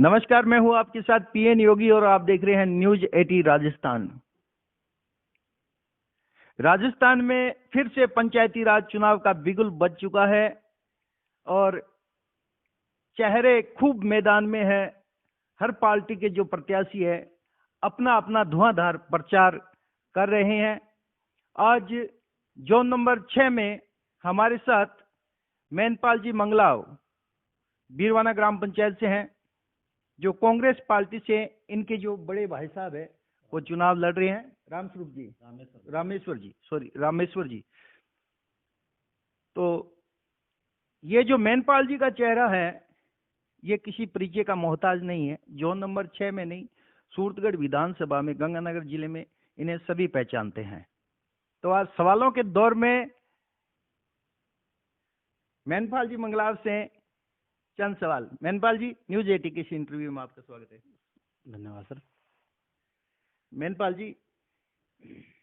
नमस्कार, मैं हूं आपके साथ पीएन योगी और आप देख रहे हैं न्यूज 80 राजस्थान। राजस्थान में फिर से पंचायती राज चुनाव का बिगुल बज चुका है और चेहरे खूब मैदान में है। हर पार्टी के जो प्रत्याशी है अपना अपना धुआंधार प्रचार कर रहे हैं। आज जोन नंबर 6 में हमारे साथ मैनपाल जी मंगलाव बीरवाना ग्राम पंचायत से हैं, जो कांग्रेस पार्टी से इनके जो बड़े भाई साहब है वो चुनाव लड़ रहे हैं। रामेश्वर जी। तो ये जो मैनपाल जी का चेहरा है ये किसी परिचय का मोहताज नहीं है। जोन नंबर 6 में नहीं, सूरतगढ़ विधानसभा में, गंगानगर जिले में इन्हें सभी पहचानते हैं। तो आज सवालों के दौर में मैनपाल जी मंगलाव से चंद सवाल। मैनपाल जी, न्यूज 80 के इस इंटरव्यू में आपका स्वागत है। धन्यवाद सर। मैनपाल जी,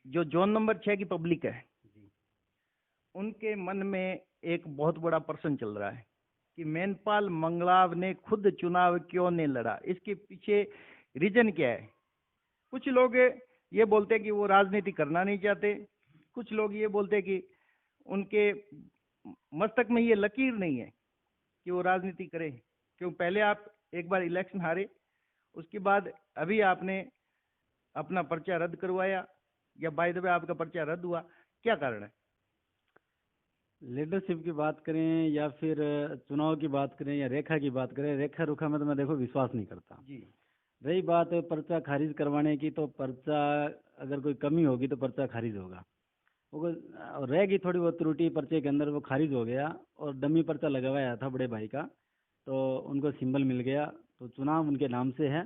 जो जोन नंबर 6 की पब्लिक है उनके मन में एक बहुत बड़ा प्रश्न चल रहा है कि मैनपाल मंगलाव ने खुद चुनाव क्यों नहीं लड़ा, इसके पीछे रीजन क्या है। कुछ लोग ये बोलते हैं कि वो राजनीति करना नहीं चाहते, कुछ लोग ये बोलते हैं कि उनके मस्तक में ये लकीर नहीं है कि वो राजनीति करें। क्यों, पहले आप एक बार इलेक्शन हारे, उसके बाद अभी आपने अपना पर्चा रद्द करवाया, या बाय द वे आपका पर्चा रद्द हुआ, क्या कारण है? लीडरशिप की बात करें या फिर चुनाव की बात करें या रेखा की बात करें, रेखा रुखा में तो मैं देखो विश्वास नहीं करता जी। रही बात पर्चा खारिज करवाने की, तो पर्चा अगर कोई कमी होगी तो पर्चा खारिज होगा। वो रहेगी थोड़ी बहुत त्रुटि पर्चे के अंदर, वो खारिज हो गया। और डमी पर्चा लगवाया था बड़े भाई का, तो उनको सिंबल मिल गया, तो चुनाव उनके नाम से है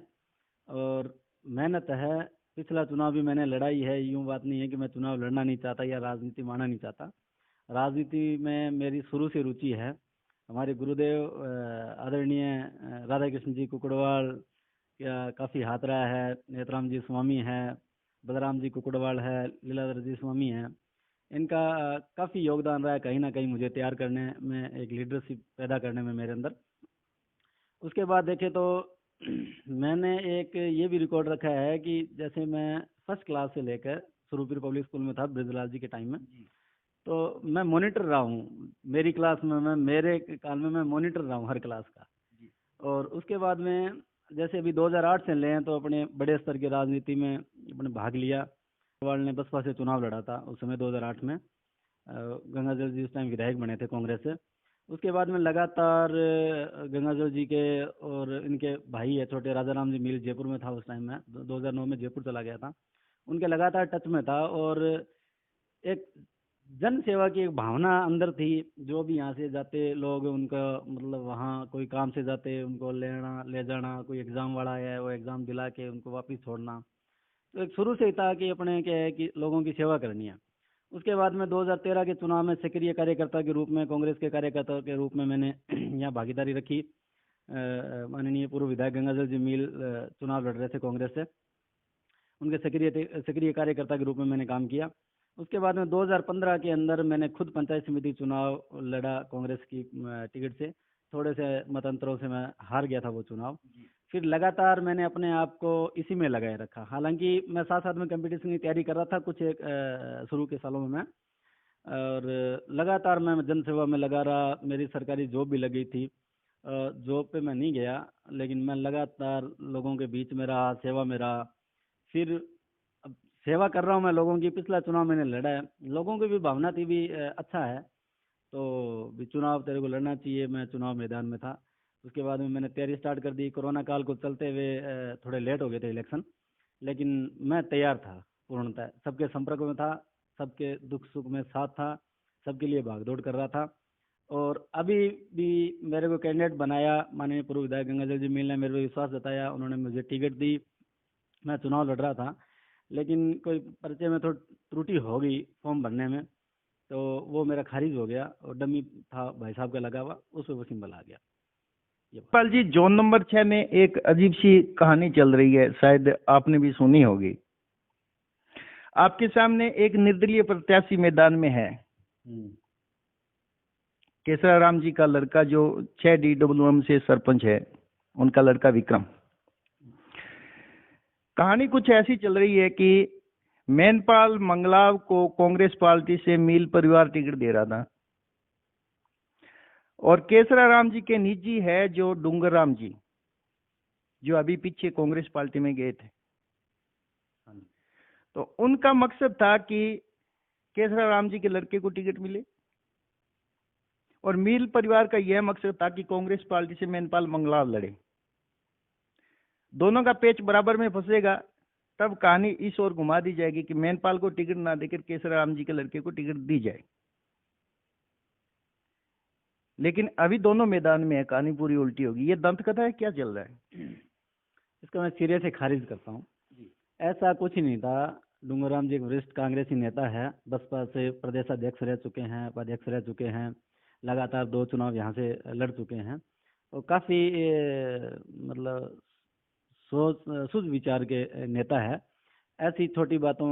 और मेहनत है। पिछला चुनाव भी मैंने लड़ाई है, यूँ बात नहीं है कि मैं चुनाव लड़ना नहीं चाहता या राजनीति मानना नहीं चाहता। राजनीति में मेरी शुरू से रुचि है। हमारे गुरुदेव आदरणीय राधा कृष्ण जी कुकड़वाल का काफ़ी हाथ रहा है, नेतराम जी स्वामी है, बलराम जी कुकड़वाल है, लीलाधर जी स्वामी है। इनका काफ़ी योगदान रहा है कहीं ना कहीं मुझे तैयार करने में, एक लीडरशिप पैदा करने में मेरे अंदर। उसके बाद देखें तो मैंने एक ये भी रिकॉर्ड रखा है कि जैसे मैं फर्स्ट क्लास से लेकर स्वरूपी पब्लिक स्कूल में था ब्रजलाल जी के टाइम में, तो मैं मॉनिटर रहा हूँ। मेरी क्लास में, मैं मेरे काल में मैं मॉनिटर रहा हूँ हर क्लास का। और उसके बाद में जैसे अभी 2008 से लें तो अपने बड़े स्तर की राजनीति में अपने भाग लिया। वाल ने बसपा से चुनाव लड़ा था उस समय 2008 में। गंगाजल जी उस टाइम विधायक बने थे कांग्रेस से। उसके बाद में लगातार गंगाजल जी के और इनके भाई है छोटे राजा राम जी मील, जयपुर में था उस टाइम में, 2009 में जयपुर चला गया था, उनके लगातार टच में था। और एक जन सेवा की एक भावना अंदर थी। जो भी यहाँ से जाते लोग, उनका मतलब वहाँ कोई काम से जाते, उनको लेना ले जाना, कोई एग्ज़ाम वाला है वो एग्ज़ाम दिला के उनको वापस छोड़ना, तो एक शुरू से ही था कि अपने क्या है कि लोगों की सेवा करनी है। उसके बाद में 2013 के चुनाव में सक्रिय कार्यकर्ता के रूप में, कांग्रेस के कार्यकर्ता के रूप में मैंने यहाँ भागीदारी रखी। माननीय पूर्व विधायक गंगाजल जी मील चुनाव लड़ रहे थे कांग्रेस से, उनके सक्रिय कार्यकर्ता के रूप में मैंने काम किया। उसके बाद में 2015 के अंदर मैंने खुद पंचायत समिति चुनाव लड़ा कांग्रेस की टिकट से। थोड़े से मतंतरों से मैं हार गया था वो चुनाव। फिर लगातार मैंने अपने आप को इसी में लगाए रखा। हालांकि मैं साथ साथ में कंपटीशन की तैयारी कर रहा था कुछ एक शुरू के सालों में मैं, और लगातार मैं जन सेवा में लगा रहा। मेरी सरकारी जॉब भी लगी थी, जॉब पे मैं नहीं गया, लेकिन मैं लगातार लोगों के बीच में रहा, सेवा में रहा। फिर अब सेवा कर रहा हूँ मैं लोगों की। पिछला चुनाव मैंने लड़ा है, लोगों की भी भावना थी भी अच्छा है तो भी चुनाव तेरे को लड़ना चाहिए। मैं चुनाव मैदान में था। उसके बाद में मैंने तैयारी स्टार्ट कर दी। कोरोना काल को चलते हुए थोड़े लेट हो गए थे इलेक्शन, लेकिन मैं तैयार था पूर्णतः। सबके संपर्क में था, सबके दुख सुख में साथ था, सबके लिए भागदौड़ कर रहा था। और अभी भी मेरे को कैंडिडेट बनाया माननीय पूर्व विधायक गंगाजल जी मील ने, मेरे को विश्वास जताया, उन्होंने मुझे टिकट दी। मैं चुनाव लड़ रहा था, लेकिन कोई परिचय में थोड़ी त्रुटि हो गई फॉर्म भरने में, तो वो मेरा खारिज हो गया और डमी था भाई साहब का लगा हुआ, उस पर वो सिंबल आ गया। पाल जी, जोन नंबर 6 में एक अजीब सी कहानी चल रही है, शायद आपने भी सुनी होगी। आपके सामने एक निर्दलीय प्रत्याशी मैदान में है, केसरा राम जी का लड़का, जो 6 DWM से सरपंच है। उनका लड़का विक्रम। कहानी कुछ ऐसी चल रही है कि मैनपाल मंगलाव को कांग्रेस पार्टी से मील परिवार टिकट दे रहा था, और केसरा राम जी के निजी है जो डूंगर राम जी, जो अभी पीछे कांग्रेस पार्टी में गए थे, तो उनका मकसद था कि केसरा राम जी के लड़के को टिकट मिले, और मील परिवार का यह मकसद था कि कांग्रेस पार्टी से मैनपाल मंगलाव लड़े। दोनों का पेच बराबर में फंसेगा, तब कहानी इस ओर घुमा दी जाएगी कि मैनपाल को टिकट ना देकर केसरा राम जी के लड़के को टिकट दी जाए। लेकिन अभी दोनों मैदान में है, कहानी पूरी उल्टी होगी। ये दंत कथा है, क्या चल रहा है? इसको मैं सिरे से खारिज करता हूँ। ऐसा कुछ ही नहीं था। डूंगरराम जी एक वरिष्ठ कांग्रेसी नेता है, बसपा से प्रदेश अध्यक्ष रह चुके हैं, उपाध्यक्ष रह चुके हैं, लगातार 2 चुनाव यहाँ से लड़ चुके हैं, और काफ़ी मतलब सोच सूझ विचार के नेता है। ऐसी छोटी बातों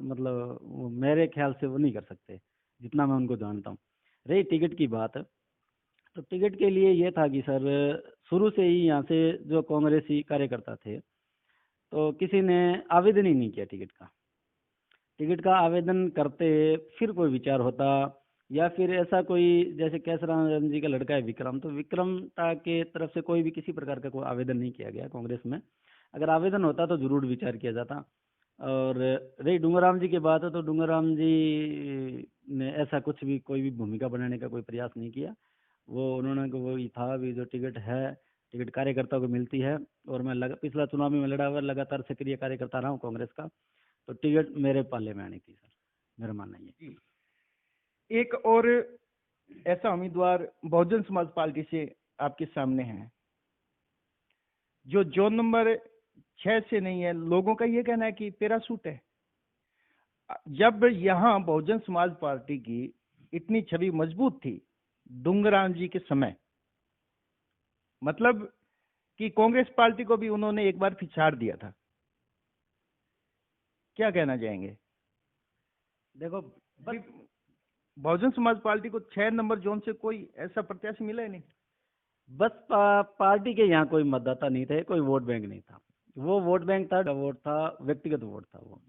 मतलब मेरे ख्याल से वो नहीं कर सकते, जितना मैं उनको जानता हूँ। रही टिकट की बात, तो टिकट के लिए ये था कि सर शुरू से ही यहाँ से जो कांग्रेसी कार्यकर्ता थे, तो किसी ने आवेदन ही नहीं किया टिकट का। टिकट का आवेदन करते फिर कोई विचार होता, या फिर ऐसा कोई, जैसे केसराम जी का लड़का है विक्रम, तो विक्रमता के तरफ से कोई भी किसी प्रकार का कोई आवेदन नहीं किया गया कांग्रेस में। अगर आवेदन होता तो जरूर विचार किया जाता। और रही डूंगरराम जी की बात है, तो डूंगरराम जी ने ऐसा कुछ भी कोई भी भूमिका बनाने का कोई प्रयास नहीं किया। वो उन्होंने वो ही था भी, जो टिकट है टिकट कार्यकर्ता को मिलती है, और मैं पिछला चुनाव में लड़ा हुआ लगातार सक्रिय कार्यकर्ता रहा हूँ कांग्रेस का, तो टिकट मेरे पाले में आनी थी सर, मेरा मानना ये। एक और ऐसा उम्मीदवार बहुजन समाज पार्टी से आपके सामने है, जो जोन नंबर 6 से नहीं है। लोगों का यह कहना है कि पैरासूट है। जब यहां बहुजन समाज पार्टी की इतनी छवि मजबूत थी डूंगरराम जी के समय, मतलब कि कांग्रेस पार्टी को भी उन्होंने एक बार पिछाड़ दिया था। क्या कहना चाहेंगे? देखो, बहुजन समाज पार्टी को 6 नंबर जोन से कोई ऐसा प्रत्याशी मिला ही नहीं। बस पार्टी के यहाँ कोई मतदाता नहीं थे, कोई वोट बैंक नहीं था। वो वोट बैंक था, वोट था, व्यक्तिगत वोट था वो।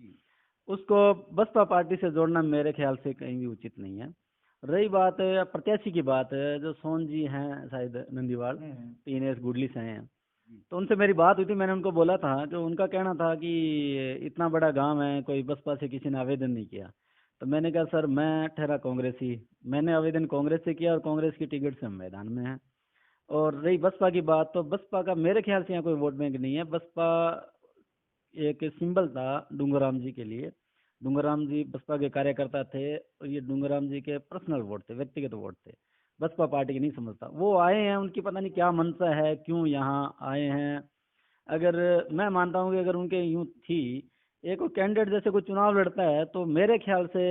उसको बसपा पार्टी से जोड़ना मेरे ख्याल से कहीं भी उचित नहीं है। रही बात प्रत्याशी की बात, जो सोन जी हैं शायद नंदीवाल, TNS गुडली से हैं, तो उनसे मेरी बात हुई थी। मैंने उनको बोला था, जो उनका कहना था कि इतना बड़ा गांव है, कोई बसपा से किसी ने आवेदन नहीं किया। तो मैंने कहा सर, मैं ठहरा कांग्रेसी, मैंने आवेदन कांग्रेस से किया और कांग्रेस की टिकट से हम मैदान में है। और रही बसपा की बात, तो बसपा का मेरे ख्याल से यहाँ कोई वोट बैंक नहीं है। बसपा एक सिंबल था डूंगरराम जी के लिए। डूंगरराम जी बसपा के कार्यकर्ता थे, और ये डूंगरराम जी के पर्सनल वोट थे, व्यक्तिगत वोट थे, बसपा पार्टी की नहीं समझता। वो आए हैं, उनकी पता नहीं क्या मंशा है, क्यों यहाँ आए हैं। अगर मैं मानता हूँ कि अगर उनके यूं थी, एक कैंडिडेट जैसे कोई चुनाव लड़ता है, तो मेरे ख्याल से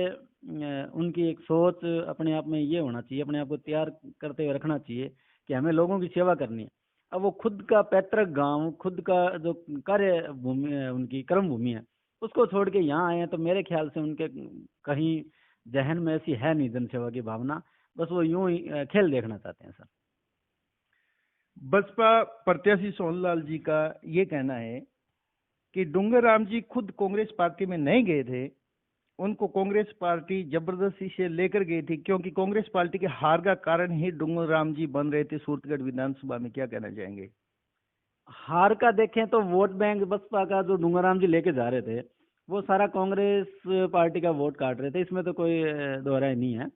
उनकी एक सोच अपने आप में ये होना चाहिए, अपने आप को तैयार करते हुए रखना चाहिए कि हमें लोगों की सेवा करनी है। अब वो खुद का पैतृक गांव, खुद का जो कार्य भूमि है, उनकी कर्म भूमि है, उसको छोड़ के यहाँ आए हैं, तो मेरे ख्याल से उनके कहीं जहन में ऐसी है नहीं जनसेवा की भावना। बस वो यूं ही खेल देखना चाहते हैं सर। बसपा प्रत्याशी सोनलाल जी का ये कहना है कि डूंगरराम जी खुद कांग्रेस पार्टी में नहीं गए थे, उनको कांग्रेस पार्टी जबरदस्ती से लेकर गई थी, क्योंकि कांग्रेस पार्टी के हार का कारण ही डूंगरराम जी बन रहे थे सूरतगढ़ विधानसभा में। क्या कहना चाहेंगे? हार का देखें तो वोट बैंक बसपा का जो डूंगरराम जी लेके जा रहे थे, वो सारा कांग्रेस पार्टी का वोट काट रहे थे, इसमें तो कोई दोहराई नहीं है।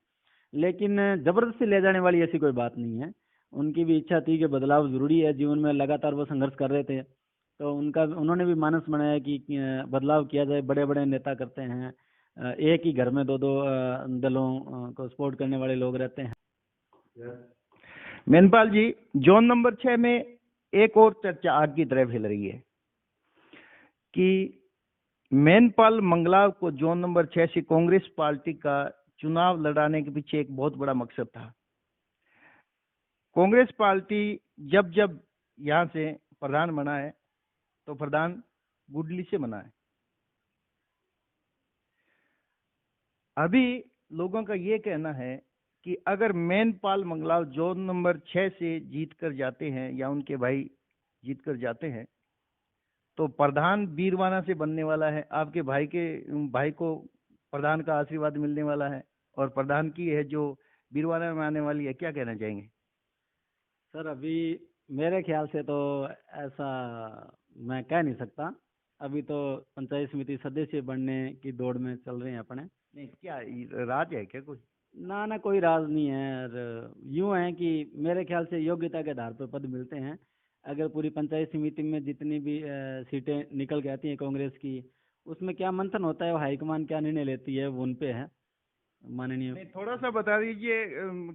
लेकिन जबरदस्ती ले जाने वाली ऐसी कोई बात नहीं है। उनकी भी इच्छा थी कि बदलाव जरूरी है जीवन में, लगातार वो संघर्ष कर रहे थे, तो उन्होंने भी मानस बनाया कि बदलाव किया जाए। बड़े बड़े नेता करते हैं, एक ही घर में 2-2 दलों को सपोर्ट करने वाले लोग रहते हैं। मैनपाल जी, जोन नंबर 6 में एक और चर्चा आग की तरह फैल रही है कि मैनपाल मंगलाव को जोन नंबर 6 से कांग्रेस पार्टी का चुनाव लड़ाने के पीछे एक बहुत बड़ा मकसद था। कांग्रेस पार्टी जब जब यहां से प्रधान बना है, तो प्रधान गुडली से बना है। अभी लोगों का ये कहना है कि अगर मैनपाल मंगलाव जोन नंबर 6 से जीत कर जाते हैं, या उनके भाई जीत कर जाते हैं तो प्रधान बीरवाना से बनने वाला है। आपके भाई को प्रधान का आशीर्वाद मिलने वाला है और प्रधान की है जो बीरवाना में आने वाली है। क्या कहना चाहेंगे? सर अभी मेरे ख्याल से तो ऐसा मैं कह नहीं सकता। अभी तो पंचायत समिति सदस्य बनने की दौड़ में चल रहे हैं अपने। नहीं, क्या राज है क्या कोई? ना कोई राज नहीं है। और यूं है कि मेरे ख्याल से योग्यता के आधार पर पद मिलते हैं। अगर पूरी पंचायत समिति में जितनी भी सीटें निकल के आती हैं कांग्रेस की, उसमें क्या मंथन होता है, वो हाईकमान क्या निर्णय लेती है, वो उन पे है माननीय। नहीं, थोड़ा सा बता दीजिए,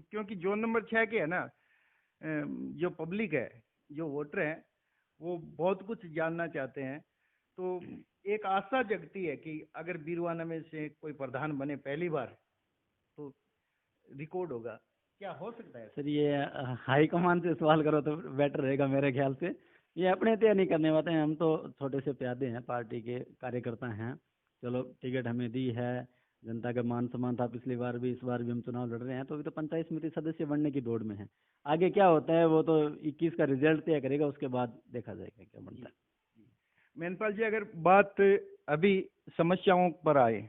क्योंकि जोन नंबर 6 के है ना, जो पब्लिक है, जो वोटर हैं, वो बहुत कुछ जानना चाहते हैं। तो एक आशा जगती है कि अगर बीरवाना में से कोई प्रधान बने पहली बार तो रिकॉर्ड होगा। क्या हो सकता है? सर ये हाईकमान से सवाल करो तो बेटर रहेगा मेरे ख्याल से। ये अपने तय नहीं करने वाले हैं, हम तो छोटे से प्यादे हैं, पार्टी के कार्यकर्ता हैं। चलो टिकट हमें दी है, जनता का मान सम्मान था पिछली बार भी, इस बार भी हम चुनाव लड़ रहे हैं, तो अभी तो पंचायत समिति सदस्य बनने की दौड़ में है। आगे क्या होता है वो तो 21 का रिजल्ट तय करेगा, उसके बाद देखा जाएगा क्या बनता है। मेनपाल जी, अगर बात अभी समस्याओं पर आए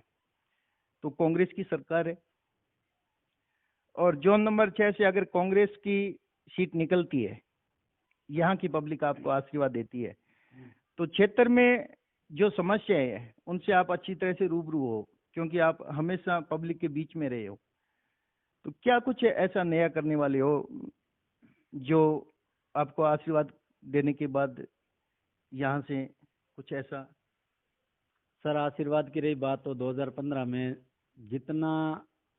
तो कांग्रेस की सरकार है और जोन नंबर 6 से अगर कांग्रेस की सीट निकलती है, यहाँ की पब्लिक आपको आशीर्वाद देती है, तो क्षेत्र में जो समस्याएं हैं उनसे आप अच्छी तरह से रूबरू हो, क्योंकि आप हमेशा पब्लिक के बीच में रहे हो। तो क्या कुछ ऐसा नया करने वाले हो जो आपको आशीर्वाद देने के बाद यहाँ से कुछ ऐसा? सर आशीर्वाद की रही बात, तो 2015 में जितना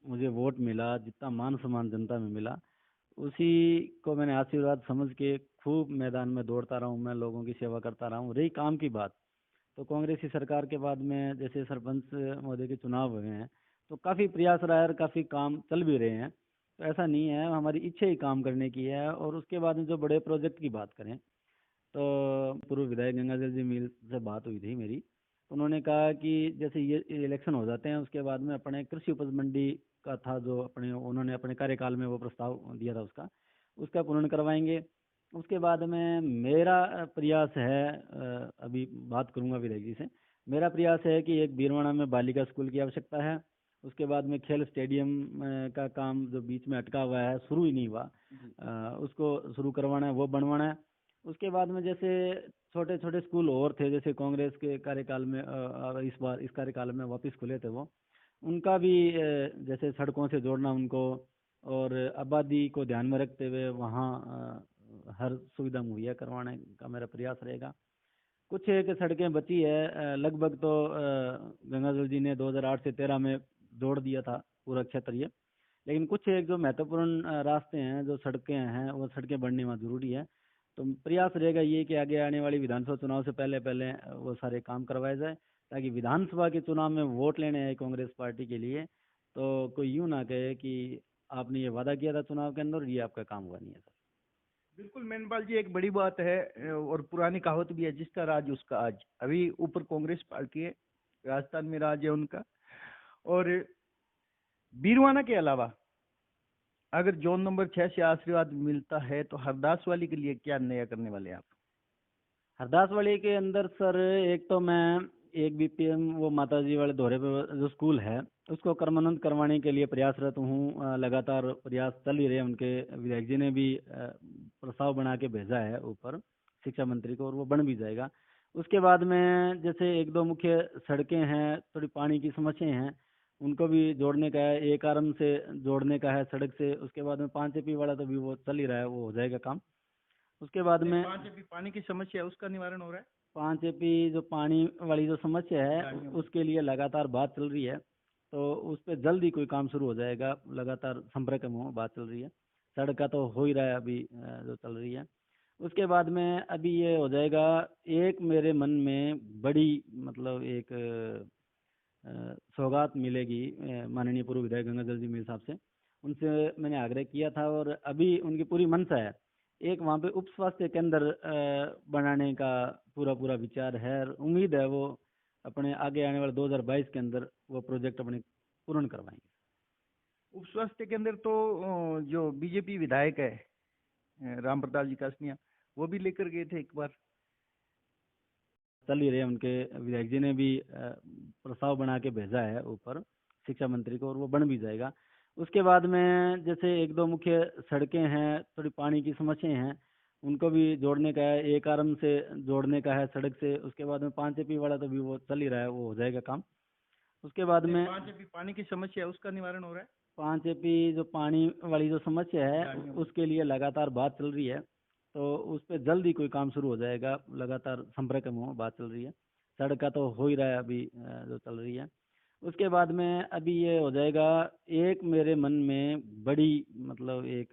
मुझे वोट मिला, जितना मान सम्मान जनता में मिला, उसी को मैंने आशीर्वाद समझ के खूब मैदान में दौड़ता रहा हूँ, मैं लोगों की सेवा करता रहा हूँ। रही काम की बात, तो कांग्रेस की सरकार के बाद में जैसे सरपंच महोदय के चुनाव हुए हैं, तो काफ़ी प्रयास रहा है और काफ़ी काम चल भी रहे हैं। तो ऐसा नहीं है, हमारी इच्छा ही काम करने की है। और उसके बाद में जो बड़े प्रोजेक्ट की बात करें, तो पूर्व विधायक गंगाजल जी मील से बात हुई थी मेरी। उन्होंने कहा कि जैसे ये इलेक्शन हो जाते हैं, उसके बाद में अपने कृषि उपज मंडी का था जो अपने उन्होंने अपने कार्यकाल में वो प्रस्ताव दिया था, उसका उसका पूर्ण करवाएंगे। उसके बाद में मेरा प्रयास है, अभी बात करूंगा विधायक जी से। मेरा प्रयास है कि एक बीरवाना में बालिका स्कूल की आवश्यकता है। उसके बाद में खेल स्टेडियम का काम जो बीच में अटका हुआ है, शुरू ही नहीं हुआ, उसको शुरू करवाना है, वो बनवाना है। उसके बाद में जैसे छोटे छोटे स्कूल और थे, जैसे कांग्रेस के कार्यकाल में इस बार इस कार्यकाल में वापस खुले थे वो, उनका भी जैसे सड़कों से जोड़ना उनको, और आबादी को ध्यान में रखते हुए वहाँ हर सुविधा मुहैया करवाने का मेरा प्रयास रहेगा। कुछ एक सड़कें बची है, लगभग तो गंगाजल जी ने 2008 से 13 में जोड़ दिया था पूरा क्षेत्र ये। लेकिन कुछ एक जो महत्वपूर्ण रास्ते हैं, जो सड़कें हैं, वो सड़कें बढ़नी वहाँ जरूरी है। तो प्रयास रहेगा ये कि आगे आने वाली विधानसभा चुनाव से पहले पहले वो सारे काम करवाए जाए, ताकि विधानसभा के चुनाव में वोट लेने आए कांग्रेस पार्टी के लिए तो कोई यूं ना कहे कि आपने ये वादा किया था चुनाव के अंदर, ये आपका काम हुआ नहीं है। सर बिल्कुल मेनपाल जी, एक बड़ी बात है और पुरानी कहावत भी है, जिसका राज उसका आज। अभी ऊपर कांग्रेस पार्टी है, राजस्थान में राज है उनका। और बीरवाना के अलावा अगर जोन नंबर 6 से आशीर्वाद मिलता है तो हरदास वाली के लिए क्या नया करने वाले हैं आप? हरदास वाली के अंदर सर, एक तो मैं एक बीपीएम वो माताजी वाले दौरे पे जो स्कूल है, उसको क्रमान्वित करवाने के लिए प्रयासरत हूँ। लगातार प्रयास चल ही रहे हैं। उनके विधायक जी ने भी प्रस्ताव बना के भेजा है ऊपर शिक्षा मंत्री को, और वो बन भी जाएगा। उसके बाद में जैसे एक दो मुख्य सड़कें हैं, थोड़ी पानी की समस्याएं हैं, उनको भी जोड़ने का है, एक आरम से जोड़ने का है सड़क से। उसके बाद में 5 एपी वाला तो भी वो चल ही रहा है, वो हो जाएगा काम। उसके बाद में 5 एपी पानी की समस्या है, उसका निवारण हो रहा है। 5 एपी जो पानी वाली जो समस्या है, उसके लिए लगातार बात चल रही है, तो उस पर जल्द ही कोई काम शुरू हो जाएगा। लगातार संपर्क में हो, बात चल रही है। सड़क का तो हो ही रहा है अभी, जो चल रही है। उसके बाद में अभी ये हो जाएगा, एक मेरे मन में बड़ी मतलब एक सौगात मिलेगी माननीय पूर्व विधायक गंगाजल जी मेरे साहब से। उनसे मैंने आग्रह किया था और अभी उनकी पूरी मंशा है, एक वहाँ पे उप स्वास्थ्य केंद्र बनाने का पूरा पूरा विचार है। और उम्मीद है वो अपने आगे आने वाले 2022 के अंदर वो प्रोजेक्ट अपने पूर्ण करवाएंगे। उप स्वास्थ्य के अंदर तो जो बीजेपी विधायक है राम प्रताप जी कासनिया, वो भी लेकर गए थे एक बार। चल ही रहे हैं, उनके विधायक जी ने भी प्रस्ताव बना के भेजा है ऊपर शिक्षा मंत्री को, और वो बन भी जाएगा। उसके बाद में जैसे एक दो मुख्य सड़कें हैं, थोड़ी पानी की समस्याएं हैं, उनको भी जोड़ने का है, एक आर्म से जोड़ने का है सड़क से। उसके बाद में 5 एपी वाला तो भी वो चल ही रहा है, वो हो जाएगा काम। उसके बाद में 5 एपी पानी की समस्या है, उसका निवारण हो रहा है। 5 एपी जो पानी वाली जो समस्या है, गाड़ियों में। उसके लिए लगातार बात चल रही है, तो उस पर जल्द ही कोई काम शुरू हो जाएगा। लगातार संपर्क में बात चल रही है। सड़क का तो हो ही रहा है अभी, जो चल रही है। उसके बाद में अभी ये हो जाएगा। एक मेरे मन में बड़ी मतलब एक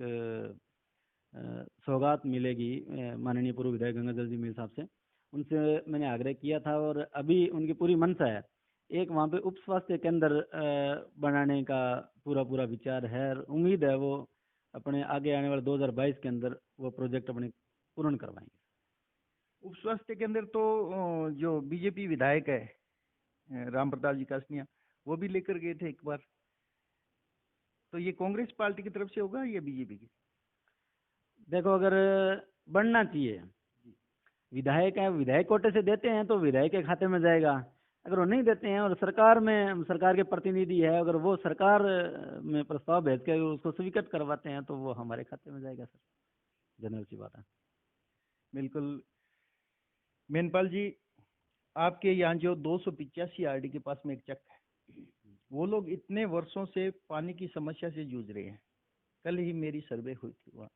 सौगात मिलेगी माननीय पूर्व विधायक गंगाजल जी मीर साहब से। उनसे मैंने आग्रह किया था और अभी उनकी पूरी मंशा है। एक वहाँ पे उप स्वास्थ्य केंद्र बनाने का पूरा पूरा विचार है, और उम्मीद है वो अपने आगे आने वाले 2022 के अंदर वो प्रोजेक्ट अपने पूर्ण करवाएंगे। उप स्वास्थ्य केंद्र तो जो बीजेपी विधायक है राम प्रताप जी कासनिया, वो भी लेकर गए थे एक बार। तो ये कांग्रेस पार्टी की तरफ से होगा या बीजेपी की? देखो, अगर बढ़ना चाहिए, विधायक है, विधायक कोटे से देते हैं तो विधायक के खाते में जाएगा। अगर वो नहीं देते हैं और सरकार में सरकार के प्रतिनिधि है, अगर वो सरकार में प्रस्ताव भेज के उसको स्वीकृत करवाते हैं तो वो हमारे खाते में जाएगा सर। जनरल सी बात है। बिल्कुल। मेनपाल जी, आपके यहाँ जो 285 आरडी के पास में एक चक है, वो लोग इतने वर्षों से पानी की समस्या से जूझ रहे हैं। कल ही मेरी सर्वे हुई थी वहाँ,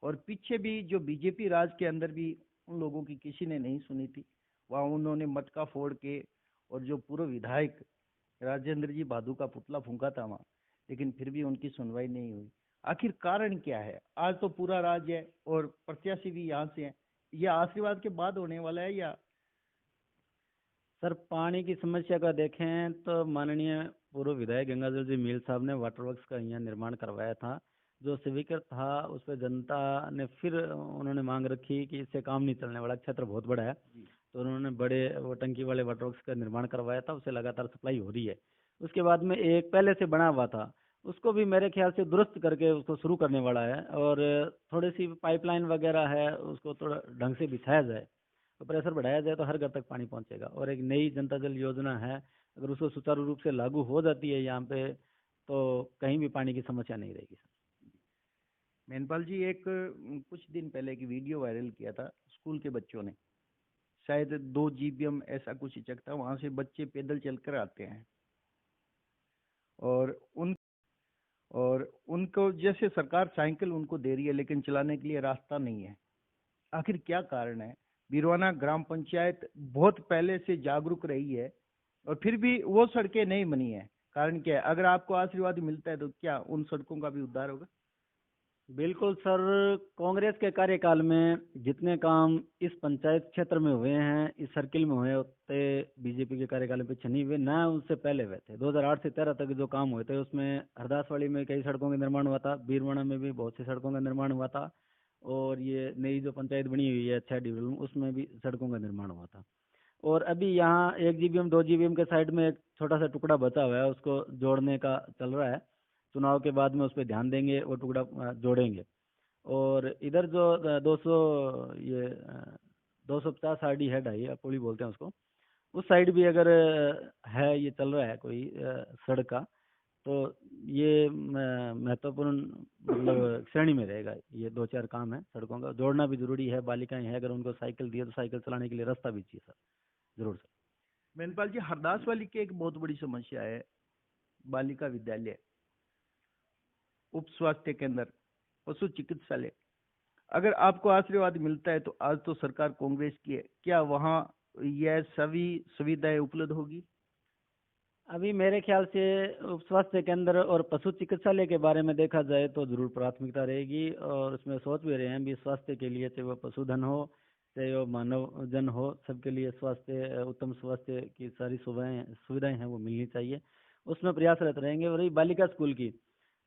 और पीछे भी जो बीजेपी राज के अंदर भी उन लोगों की किसी ने नहीं सुनी थी। वहाँ उन्होंने मटका फोड़ के, और जो पूर्व विधायक राजेंद्र जी बादू का पुतला फूंका था वहाँ, लेकिन फिर भी उनकी सुनवाई नहीं हुई। आखिर कारण क्या है? आज तो पूरा राज्य है और प्रत्याशी भी यहाँ से है। यह आशीर्वाद के बाद होने वाला है या? सर, पानी की समस्या का देखें तो माननीय पूर्व विधायक गंगाजल जी मील साहब ने वाटर वर्क्स का यहाँ निर्माण करवाया था, जो स्वीकृत था। उस पर जनता ने फिर उन्होंने मांग रखी कि इससे काम नहीं चलने वाला, क्षेत्र बहुत बड़ा है, तो उन्होंने बड़े वो टंकी वाले वाटर वर्क्स का निर्माण करवाया था। उससे लगातार सप्लाई हो रही है। उसके बाद में एक पहले से बना हुआ था, उसको भी मेरे ख्याल से दुरुस्त करके उसको शुरू करने वाला है, और थोड़ी सी पाइपलाइन वगैरह है, उसको थोड़ा ढंग से बिछाया जाए तो प्रेशर बढ़ाया जाए तो हर घर तक पानी पहुंचेगा। और एक नई जनता जल योजना है, अगर उसको सुचारू रूप से लागू हो जाती है यहाँ पे, तो कहीं भी पानी की समस्या नहीं रहेगी सर। मेनपाल जी, एक कुछ दिन पहले की वीडियो वायरल किया था स्कूल के बच्चों ने, शायद 2 GBM ऐसा कुछ चक था, वहां से बच्चे पैदल चलकर आते हैं, और उन और उनको जैसे सरकार साइकिल उनको दे रही है, लेकिन चलाने के लिए रास्ता नहीं है। आखिर क्या कारण है? बिरवाना ग्राम पंचायत बहुत पहले से जागरूक रही है, और फिर भी वो सड़कें नहीं बनी है। कारण क्या है? अगर आपको आशीर्वाद मिलता है तो क्या उन सड़कों का भी उद्धार होगा? बिल्कुल सर, कांग्रेस के कार्यकाल में जितने काम इस पंचायत क्षेत्र में हुए हैं, इस सर्किल में हुए, उतने बीजेपी के कार्यकाल में पीछे नहीं हुए, ना उससे पहले हुए थे। 2008 से 13 तक जो काम हुए थे उसमें हरदासवाड़ी में कई सड़कों का निर्माण हुआ था, बीरवाना में भी बहुत सी सड़कों का निर्माण हुआ था, और ये नई जो पंचायत बनी हुई है 6 डिवीजन, उसमें भी सड़कों का निर्माण हुआ था। और अभी यहाँ 1 GBM 2 GBM के साइड में एक छोटा सा टुकड़ा बचा हुआ है, उसको जोड़ने का चल रहा है। चुनाव के बाद में उस पर ध्यान देंगे, वो टुकड़ा जोड़ेंगे। और इधर जो 200 ये 250 आरडी है, ढाई पुली बोलते हैं उसको, उस साइड भी अगर है, ये चल रहा है कोई सड़क का, तो ये महत्वपूर्ण मतलब श्रेणी में रहेगा। ये 2-4 काम है सड़कों का, जोड़ना भी जरूरी है। बालिकाएं हैं, अगर उनको साइकिल दिए तो साइकिल चलाने के लिए रास्ता भी चाहिए सर, जरूर सर। मेनपाल जी, हरदास वाली की एक बहुत बड़ी समस्या है बालिका विद्यालय, उप स्वास्थ्य केंद्र, पशु चिकित्सालय। अगर आपको आशीर्वाद मिलता है तो आज तो सरकार कांग्रेस की है, क्या वहाँ यह सभी सुविधाएं उपलब्ध होगी? अभी मेरे ख्याल से उप स्वास्थ्य केंद्र और पशु चिकित्सालय के बारे में देखा जाए तो जरूर प्राथमिकता रहेगी, और उसमें सोच भी रहे हैं भी स्वास्थ्य के लिए, चाहे वो पशुधन हो चाहे वो मानव जन हो, सबके लिए स्वास्थ्य, उत्तम स्वास्थ्य की सारी सुविधाएं हैं वो मिलनी चाहिए। उसमें प्रयासरत रहेंगे। और रही बालिका स्कूल की,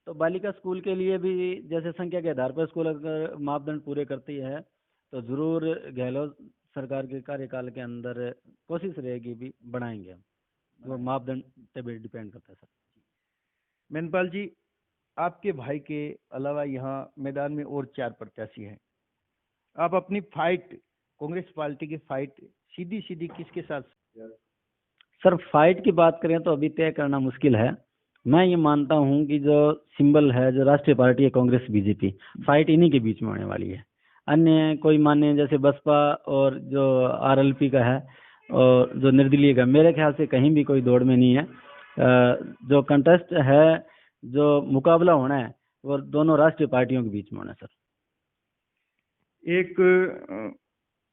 तो बालिका स्कूल के लिए भी जैसे संख्या के आधार पर स्कूल अगर मापदंड पूरे करती है तो जरूर गहलोत सरकार के कार्यकाल के अंदर कोशिश रहेगी भी बनाएंगे हम। वो मापदंड पे भी डिपेंड करता है सर। मेनपाल जी, आपके भाई के अलावा यहाँ मैदान में और 4 प्रत्याशी हैं। आप अपनी फाइट, कांग्रेस पार्टी की फाइट सीधी सीधी किसके साथ? सर फाइट की बात करें तो अभी तय करना मुश्किल है। मैं ये मानता हूँ कि जो सिंबल है, जो राष्ट्रीय पार्टी है कांग्रेस बीजेपी, फाइट इन्हीं के बीच में होने वाली है। अन्य कोई माने जैसे बसपा और जो आरएलपी का है और जो निर्दलीय का, मेरे ख्याल से कहीं भी कोई दौड़ में नहीं है। जो कंटेस्ट है, जो मुकाबला होना है, वो दोनों राष्ट्रीय पार्टियों के बीच में होना है सर। एक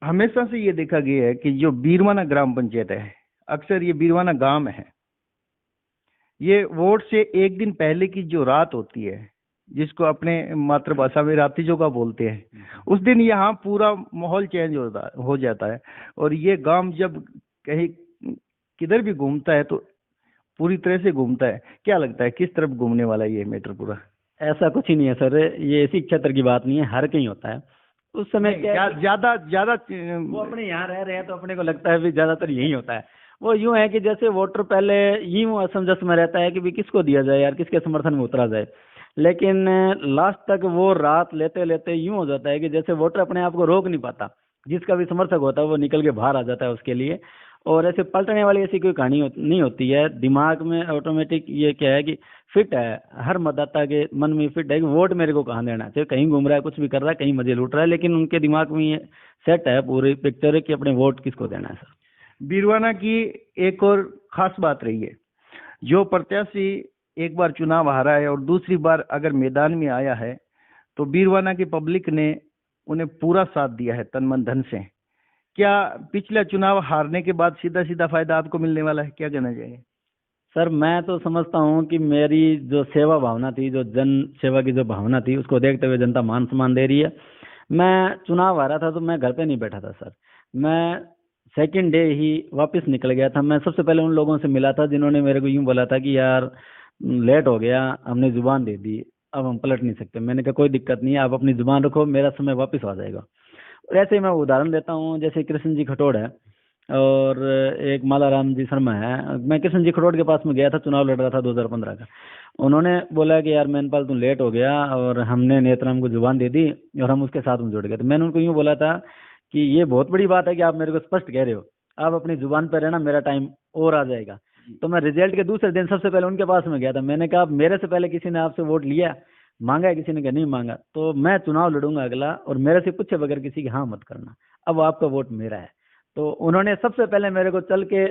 हमेशा से ये देखा गया है कि जो बीरवाना ग्राम पंचायत है, अक्सर ये बीरवाना गांव है, ये वोट से एक दिन पहले की जो रात होती है, जिसको अपने मातृभाषा में रातिजोगा बोलते हैं, उस दिन यहाँ पूरा माहौल चेंज हो जाता है। और ये गांव जब कहीं किधर भी घूमता है तो पूरी तरह से घूमता है। क्या लगता है किस तरफ घूमने वाला है ये मैटर पूरा? ऐसा कुछ ही नहीं है सर, ये इसी क्षेत्र की बात नहीं है, हर कहीं होता है। उस समय क्या ज्यादा ज्यादा वो अपने यहाँ रह रहे हैं तो अपने को लगता है भी ज्यादातर यही होता है। वो यूं है कि जैसे वोटर पहले यूं असमंजस में रहता है कि भी किसको दिया जाए यार, किसके समर्थन में उतरा जाए, लेकिन लास्ट तक वो रात लेते लेते यूं हो जाता है कि जैसे वोटर अपने आप को रोक नहीं पाता, जिसका भी समर्थक होता है वो निकल के बाहर आ जाता है उसके लिए। और ऐसे पलटने वाली ऐसी कोई कहानी नहीं होती है। दिमाग में ऑटोमेटिक ये क्या है कि फिट है, हर मतदाता के मन में फिट है कि वोट मेरे को कहाँ देना है। चाहे कहीं घूम रहा है, कुछ भी कर रहा है, कहीं मजे लूट रहा है, लेकिन उनके दिमाग में ये सेट है पूरी पिक्चर है कि अपने वोट किसको देना है सर। बीरवाना की एक और खास बात रही है, जो प्रत्याशी एक बार चुनाव हारा है और दूसरी बार अगर मैदान में आया है तो बीरवाना की पब्लिक ने उन्हें पूरा साथ दिया है तन मन धन से। क्या पिछला चुनाव हारने के बाद सीधा सीधा फायदा आपको मिलने वाला है? क्या कहना चाहिए? सर मैं तो समझता हूँ कि मेरी जो सेवा भावना थी, जो जन सेवा की जो भावना थी, उसको देखते हुए जनता मान सम्मान दे रही है। मैं चुनाव हारा था तो मैं घर पे नहीं बैठा था सर, मैं सेकंड डे ही वापस निकल गया था। मैं सबसे पहले उन लोगों से मिला था जिन्होंने मेरे को यूं बोला था कि यार लेट हो गया, हमने जुबान दे दी, अब हम पलट नहीं सकते। मैंने कहा कोई दिक्कत नहीं है, आप अपनी जुबान रखो, मेरा समय वापस आ जाएगा। और ऐसे ही मैं उदाहरण देता हूँ, जैसे कृष्ण जी खटोड़ है और एक मालाराम जी शर्मा है। मैं कृष्ण जी खटोड़ के पास में गया था, चुनाव लड़ रहा था 2015 का। उन्होंने बोला कि यार मैनपाल तुम लेट हो गया और हमने नेतराम को जुबान दे दी और हम उसके साथ में जुड़ गए। तो मैंने उनको यूँ बोला था कि ये बहुत बड़ी बात है कि आप मेरे को स्पष्ट कह रहे हो, आप अपनी जुबान पर रहना, मेरा टाइम और आ जाएगा। तो मैं रिजल्ट के दूसरे दिन सबसे पहले उनके पास में गया था। मैंने कहा मेरे से पहले किसी ने आपसे वोट लिया, मांगा है? किसी ने कहा नहीं मांगा। तो मैं चुनाव लड़ूंगा अगला, और मेरे से पूछे बगैर किसी की हाँ मत करना, अब आपका वोट मेरा है। तो उन्होंने सबसे पहले मेरे को चल के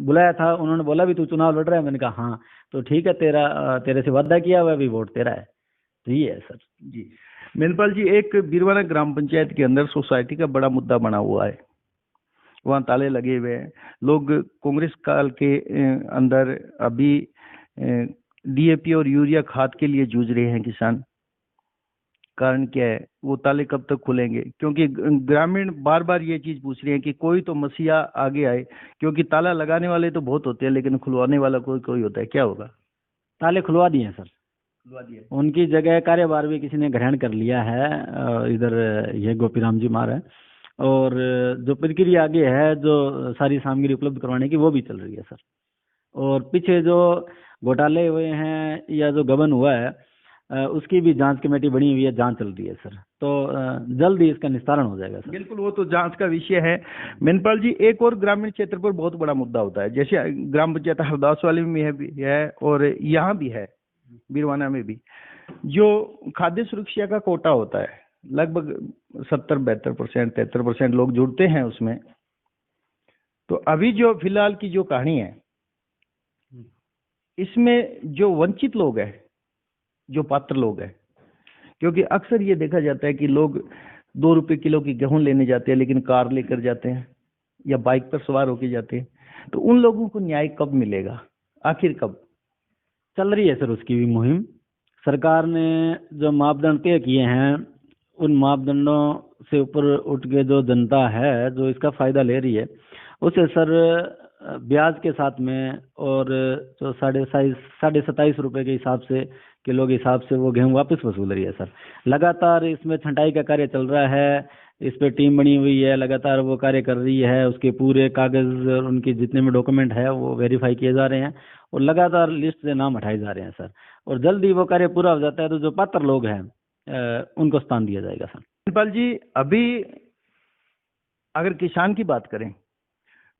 बुलाया था। उन्होंने बोला भी तू चुनाव लड़ रहा है? मैंने कहा हाँ। तो ठीक है, तेरे से वादा किया हुआ, अभी वोट तेरा है। तो ये है सर। जी मेनपाल जी, एक बीरवाना ग्राम पंचायत के अंदर सोसाइटी का बड़ा मुद्दा बना हुआ है, वहाँ ताले लगे हुए हैं। लोग कांग्रेस काल के अंदर अभी डीएपी और यूरिया खाद के लिए जूझ रहे हैं किसान। कारण क्या है? वो ताले कब तक खुलेंगे? क्योंकि ग्रामीण बार बार ये चीज पूछ रहे हैं कि कोई तो मसीहा आगे आए, क्योंकि ताला लगाने वाले तो बहुत होते हैं लेकिन खुलवाने वाला कोई कोई होता है। क्या होगा? ताले खुलवा दिए हैं सर, खुलवा दिए। उनकी जगह कार्यभार भी किसी ने ग्रहण कर लिया है। इधर ये गोपीराम जी मार है, और जो प्रक्रिया आगे है जो सारी सामग्री उपलब्ध करवाने की, वो भी चल रही है सर। और पीछे जो घोटाले हुए हैं या जो गबन हुआ है, उसकी भी जांच कमेटी बनी हुई है, जांच चल रही है सर। तो जल्द ही इसका निस्तारण हो जाएगा सर। बिल्कुल, वो तो जांच का विषय है। मेनपाल जी, एक और ग्रामीण क्षेत्र पर बहुत बड़ा मुद्दा होता है, जैसे ग्राम पंचायत हरदास वाले में भी है और यहाँ भी है, बीरवाना में भी, जो खाद्य सुरक्षा का कोटा होता है। लगभग 70-72%, 73% लोग जुड़ते हैं उसमें। तो अभी जो फिलहाल की जो कहानी है, इसमें जो वंचित लोग हैं, जो पात्र लोग हैं, क्योंकि अक्सर ये देखा जाता है कि लोग 2 रुपए किलो की गेहूं लेने जाते हैं लेकिन कार लेकर जाते हैं या बाइक पर सवार होकर जाते हैं। तो उन लोगों को न्याय कब मिलेगा? आखिर कब? चल रही है सर उसकी भी मुहिम। सरकार ने जो मापदंड तय किए हैं, उन मापदंडों से ऊपर उठ के जो जनता है जो इसका फायदा ले रही है, उसे सर ब्याज के साथ में और जो 27.5 रुपए के हिसाब से, किलो के हिसाब से वो गेहूँ वापस वसूल रही है सर। लगातार इसमें छंटाई का कार्य चल रहा है, इस पे टीम बनी हुई है, लगातार वो कार्य कर रही है। उसके पूरे कागज और उनके जितने भी डॉक्यूमेंट है वो वेरीफाई किए जा रहे हैं और लगातार लिस्ट से नाम हटाए जा रहे हैं सर। और जल्द ही वो कार्य पूरा हो जाता है तो जो पात्र लोग हैं उनको स्थान दिया जाएगा सर। धनपाल जी, अभी अगर किसान की बात करें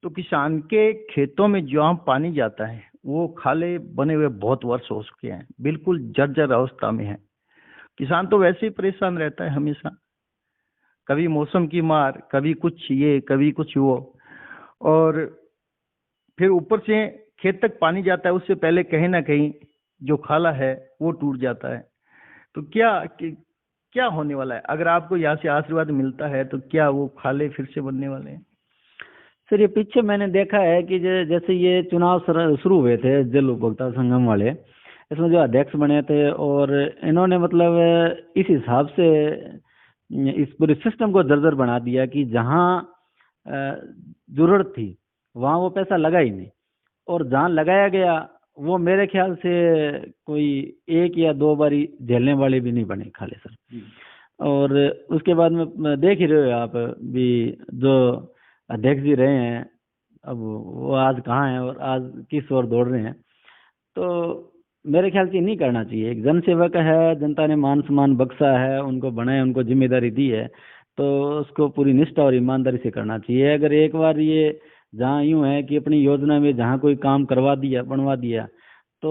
तो किसान के खेतों में जहाँ पानी जाता है वो खाले बने हुए बहुत वर्ष हो चुके हैं, बिल्कुल जर्जर अवस्था में है। किसान तो वैसे ही परेशान रहता है हमेशा, कभी मौसम की मार, कभी कुछ ये, कभी कुछ वो, और फिर ऊपर से खेत तक पानी जाता है उससे पहले कहीं ना कहीं जो खाला है वो टूट जाता है। तो क्या होने वाला है? अगर आपको यहाँ से आशीर्वाद मिलता है तो क्या वो खाले फिर से बनने वाले हैं? सर, ये पीछे मैंने देखा है कि जैसे ये चुनाव शुरू हुए थे जल उपभोक्ता संगम वाले, इसमें जो अध्यक्ष बने थे और इन्होंने मतलब इस हिसाब से इस पूरे सिस्टम को जर्जर बना दिया कि जहाँ जरूरत थी वहाँ वो पैसा लगा ही नहीं, और जहाँ लगाया गया वो मेरे ख्याल से कोई एक या दो बारी झेलने वाले भी नहीं बने खाले सर। और उसके बाद में देख ही रहे हो आप भी, जो अध्यक्ष जी रहे हैं अब वो आज कहाँ हैं और आज किस ओर दौड़ रहे हैं। तो मेरे ख्याल से नहीं करना चाहिए। एक जन सेवक है, जनता ने मान सम्मान बख्शा है, उनको बनाया, उनको जिम्मेदारी दी है, तो उसको पूरी निष्ठा और ईमानदारी से करना चाहिए। अगर एक बार ये जहाँ यूं है कि अपनी योजना में जहाँ कोई काम करवा दिया, बनवा दिया, तो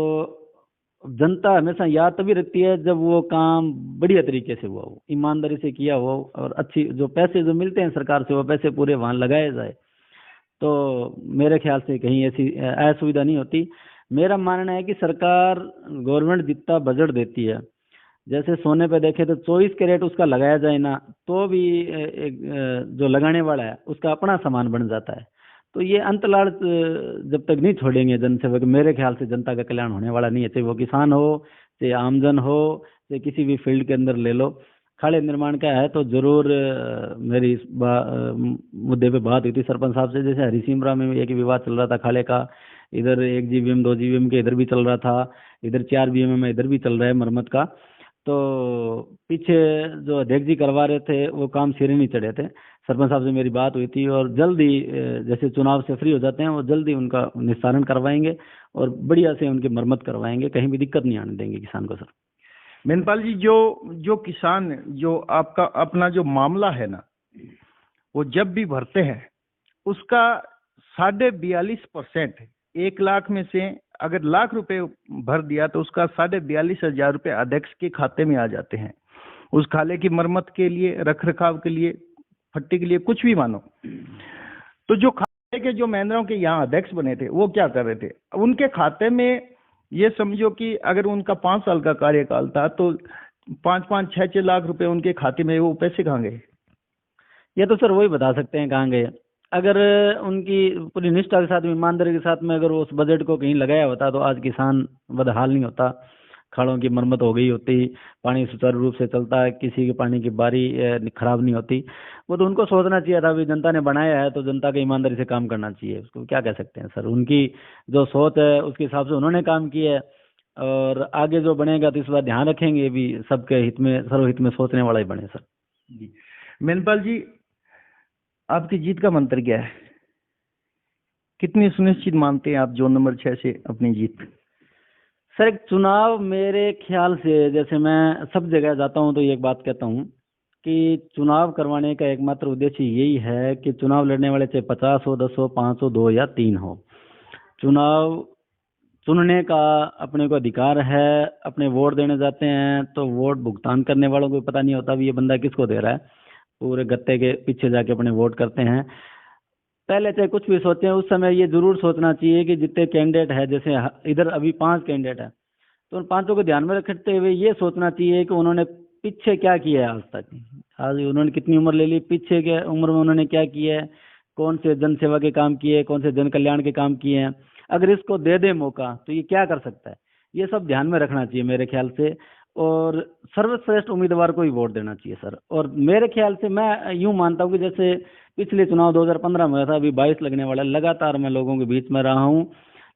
जनता हमेशा याद तभी रखती है जब वो काम बढ़िया तरीके से हुआ हो, ईमानदारी से किया हो, और अच्छी जो पैसे जो मिलते हैं सरकार से वो पैसे पूरे वहां लगाए जाए। तो मेरे ख्याल से कहीं ऐसी असुविधा नहीं होती। मेरा मानना है कि सरकार, गवर्नमेंट जितना बजट देती है, जैसे सोने पे देखे तो 24 कैरेट उसका लगाया जाए ना, तो भी जो लगाने वाला है उसका अपना सामान बन जाता है। तो ये अंतलाड़ जब तक नहीं छोड़ेंगे जनसेवक, मेरे ख्याल से जनता का कल्याण होने वाला नहीं है। चाहे वो किसान हो, चाहे आमजन हो, चाहे किसी भी फील्ड के अंदर ले लो। खाड़े निर्माण का है तो जरूर मेरी इस मुद्दे पे बात हुई थी सरपंच साहब से। जैसे हरी सिमरा में एक विवाद चल रहा था खाले का, इधर 1 GVM 2 GVM के इधर भी चल रहा था, इधर 4 BMM में इधर भी चल रहा है मरम्मत का। तो पीछे जो अध्यक्ष जी करवा रहे थे वो काम सिरे नहीं चढ़े थे। सरपंच साहब से मेरी बात हुई थी और जल्दी जैसे चुनाव से फ्री हो जाते हैं वो जल्दी उनका निस्तारण करवाएंगे और बढ़िया से उनकी मरम्मत करवाएंगे, कहीं भी दिक्कत नहीं आने देंगे किसान को सर। मेनपाल जी, जो जो किसान, जो आपका अपना जो मामला है ना, वो जब भी भरते हैं उसका 42.5%, 1 लाख में से अगर लाख रुपए भर दिया तो उसका 42,500 रुपये अध्यक्ष के खाते में आ जाते हैं, उस खाले की मरम्मत के लिए, रख रखाव के लिए, फट्टी के लिए, कुछ भी मानो। तो जो खाते के, जो महेंद्रों के यहाँ अध्यक्ष बने थे वो क्या कर रहे थे? उनके खाते में ये समझो कि अगर उनका 5 साल का कार्यकाल था तो 5-5, 6-6 लाख रुपए उनके खाते में, वो पैसे कहाँ गए? ये तो सर वही बता सकते हैं कहाँ गए। अगर उनकी पूरी निष्ठा के साथ, ईमानदारी के साथ में अगर उस बजट को कहीं लगाया होता तो आज किसान बदहाल नहीं होता, खाड़ों की मरम्मत हो गई होती, पानी सुचारू रूप से चलता है, किसी के पानी की बारी खराब नहीं होती। वो तो उनको सोचना चाहिए था, अभी जनता ने बनाया है तो जनता के ईमानदारी से काम करना चाहिए। उसको क्या कह सकते हैं सर, उनकी जो सोच है उसके हिसाब से उन्होंने काम किया है, और आगे जो बनेगा तो इस बार ध्यान रखेंगे भी सबके हित में, सर्वहित में सोचने वाला ही बने सर। जी मेनपाल जी, आपकी जीत का मंत्र क्या है? कितनी सुनिश्चित मानते हैं आप जोन नंबर 6 से अपनी जीत? सर, एक चुनाव मेरे ख्याल से, जैसे मैं सब जगह जाता हूं तो एक बात कहता हूं कि चुनाव करवाने का एकमात्र उद्देश्य यही है कि चुनाव लड़ने वाले चाहे 50 हो, 10 हो, 5 हो, 2 या 3 हो, चुनाव चुनने का अपने को अधिकार है। अपने वोट देने जाते हैं तो वोट भुगतान करने वालों को पता नहीं होता भी ये बंदा किसको दे रहा है, पूरे गत्ते के पीछे जाके अपने वोट करते हैं। पहले चाहे कुछ भी सोचें, उस समय ये जरूर सोचना चाहिए कि जितने कैंडिडेट है, जैसे इधर अभी 5 कैंडिडेट है, तो उन 5 को ध्यान में रखते हुए ये सोचना चाहिए कि उन्होंने पीछे क्या किया है आज तक, आज उन्होंने कितनी उम्र ले ली, पीछे के उम्र में उन्होंने क्या किया है, कौन से जन सेवा के काम किए, कौन से जन कल्याण के काम किए हैं। अगर इसको दे दे मौका तो ये क्या कर सकता है, ये सब ध्यान में रखना चाहिए मेरे ख्याल से। और सर्वश्रेष्ठ उम्मीदवार को ही वोट देना चाहिए सर। और मेरे ख्याल से मैं यूं मानता हूँ कि जैसे पिछले चुनाव 2015 में हुआ था, अभी 22 लगने वाला, लगातार मैं लोगों के बीच में रहा हूँ,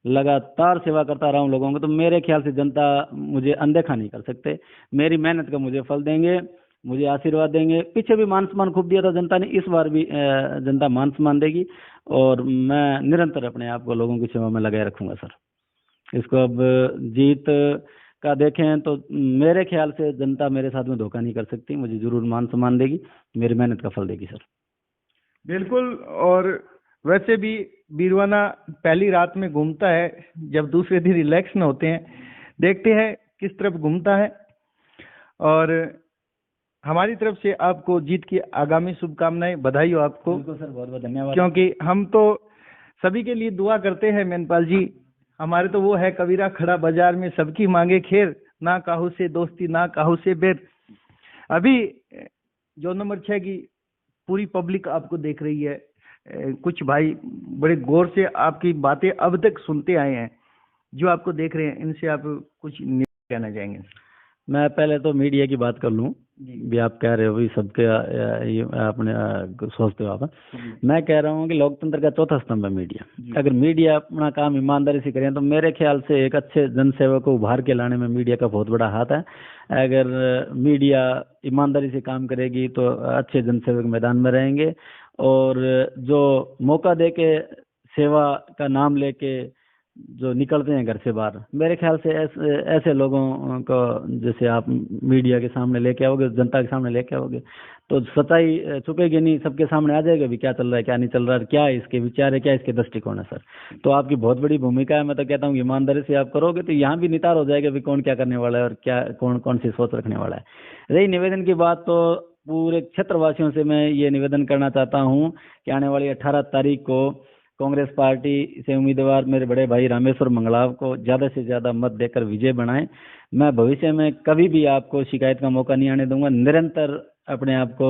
लगातार सेवा करता रहा हूँ लोगों को, तो मेरे ख्याल से जनता मुझे अनदेखा नहीं कर सकते। मेरी मेहनत का मुझे फल देंगे, मुझे आशीर्वाद देंगे। पीछे भी मान सम्मान खूब दिया था जनता ने, इस बार भी जनता मान सम्मान देगी, और मैं निरंतर अपने आप को लोगों की सेवा में लगाए रखूंगा सर। इसको अब जीत का देखें तो मेरे ख्याल से जनता मेरे साथ में धोखा नहीं कर सकती, मुझे जरूर मान सम्मान देगी, मेरी मेहनत का फल देगी सर। बिल्कुल। और वैसे भी बीरवाना पहली रात में घूमता है, जब दूसरे दिन रिलैक्स में होते हैं, देखते हैं किस तरफ घूमता है। और हमारी तरफ से आपको जीत की आगामी शुभकामनाएं, बधाई हो आपको। बिल्कुल सर, बहुत बहुत धन्यवाद। क्योंकि हम तो सभी के लिए दुआ करते हैं मेनपाल जी, हमारे तो वो है कबीरा खड़ा बाजार में सबकी मांगे खैर, ना काहू से दोस्ती ना काहू से बैर। अभी जो नंबर 6 की पूरी पब्लिक आपको देख रही है, कुछ भाई बड़े गौर से आपकी बातें अब तक सुनते आए हैं, जो आपको देख रहे हैं, इनसे आप कुछ कहना चाहेंगे? मैं पहले तो मीडिया की बात कर लूँ, भी आप कह रहे हो भी सबके ये आपने सोचते हो आप। मैं कह रहा हूँ कि लोकतंत्र का चौथा स्तंभ है मीडिया। अगर मीडिया अपना काम ईमानदारी से करें तो मेरे ख्याल से एक अच्छे जनसेवक को उभार के लाने में मीडिया का बहुत बड़ा हाथ है। अगर मीडिया ईमानदारी से काम करेगी तो अच्छे जनसेवक मैदान में रहेंगे, और जो मौका दे के सेवा का नाम लेके जो निकलते हैं घर से बाहर, मेरे ख्याल से ऐसे लोगों को जैसे आप मीडिया के सामने लेके आओगे, जनता के सामने लेके आओगे, तो सच्चाई छुपेगी नहीं, सबके सामने आ जाएगा भी क्या चल रहा है क्या नहीं चल रहा है, क्या इसके विचार है, क्या इसके दृष्टिकोण है सर। तो आपकी बहुत बड़ी भूमिका है। मैं तो कहता हूँ ईमानदारी से आप करोगे तो यहाँ भी नितार हो जाएगा भी कौन क्या करने वाला है और क्या कौन कौन सी सोच रखने वाला है। रही निवेदन की बात, तो पूरे क्षेत्रवासियों से मैं ये निवेदन करना चाहता हूँ कि आने वाली 18 तारीख को कांग्रेस पार्टी से उम्मीदवार मेरे बड़े भाई रामेश्वर मंगलाव को ज़्यादा से ज़्यादा मत देकर विजय बनाएं। मैं भविष्य में कभी भी आपको शिकायत का मौका नहीं आने दूंगा, निरंतर अपने आप को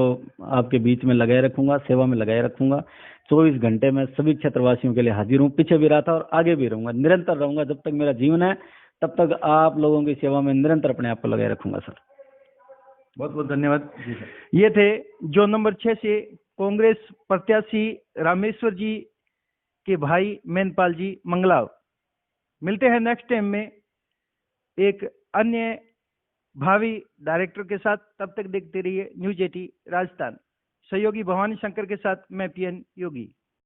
आपके बीच में लगाए रखूंगा, सेवा में लगाए रखूंगा। 24 घंटे में सभी क्षेत्रवासियों के लिए हाजिर हूँ, पीछे भी रहा था और आगे भी रहूंगा, निरंतर रहूंगा। जब तक मेरा जीवन है तब तक आप लोगों की सेवा में निरंतर अपने आप को लगाए रखूंगा सर। बहुत बहुत धन्यवाद। ये थे जो नंबर 6 से कांग्रेस प्रत्याशी रामेश्वर जी के भाई मेनपाल जी मंगलाव। मिलते हैं नेक्स्ट टाइम में एक अन्य भावी डायरेक्टर के साथ। तब तक देखते रहिए न्यूज़ 80 राजस्थान। सहयोगी भवानी शंकर के साथ मैं पीएन योगी।